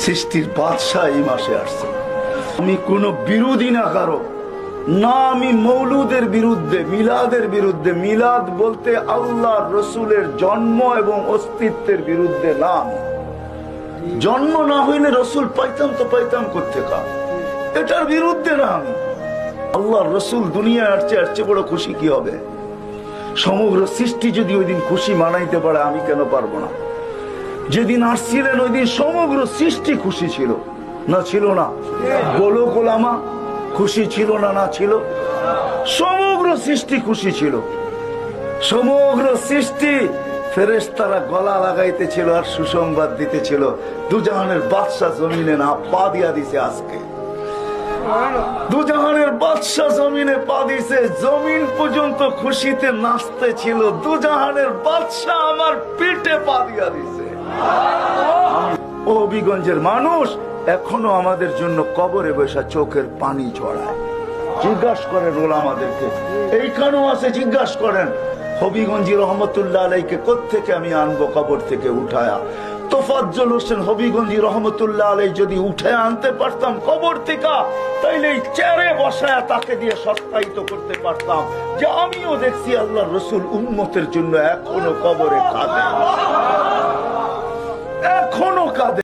সৃষ্টির বাদশাহ এই মাসে আসছে। আমি কোনো বিরোধী না কারো, না আমি মৌলুদের বিরুদ্ধে, মিলাদের বিরুদ্ধে। মিলাদ বলতে আল্লাহ রসুলের জন্ম এবং অস্তিত্বের বিরুদ্ধে না। আমি জন্ম না হইলে রসুল পাইতাম তো পাইতাম কোত্থেকে, এটার বিরুদ্ধে না আমি। আল্লাহ রসুল দুনিয়ায় আসছে, আসছে বড় খুশি কি হবে? সমগ্র সৃষ্টি যদি ওই দিন খুশি মানাইতে পারে, আমি কেন পারবো না? যেদিন আসছিলেন ওই দিন সমগ্র সৃষ্টি খুশি ছিল না ছিল না? বলো গোলামা, খুশি ছিল না না ছিল? সমগ্র সৃষ্টি খুশি ছিল। সমগ্র সৃষ্টি ফেরেশতারা গলা লাগাইতেছিল আর সুসংবাদ দিতেছিল, দুজাহানের বাদশা জমিনে না পা দিয়া দিছে। আজকে দুজাহানের বাদশা জমিনে পা দিছে, জমিন পর্যন্ত খুশিতে নাচতে ছিল। দুজাহানের বাদশা আমার পিঠে পা দিয়া দিছে। ও হবিগঞ্জের মানুষ এখনো আমাদের জন্য কবরে বসা চোখের পানি ছড়ায়। জিজ্ঞাসা করেন ওলামাদেরকে, এইখানেও আছে, জিজ্ঞাসা করেন হবিগঞ্জি রহমতুল্লাহ আলাইকে কোত্থেকে আমি আনবো কবর থেকে উঠায়া। তোফাজ্জল হোসেন হবিগঞ্জি রহমতুল্লাহ আলাই যদি উঠে আনতে পারতাম কবর থেকে, তাইলে এই চেয়ারে বসায়া তাকে দিয়ে সত্যায়িত করতে পারতাম যে আমিও দেখছি আল্লাহ রসুল উম্মতের জন্য এখনো কবরে কাঁদে, এখনো কাঁদে।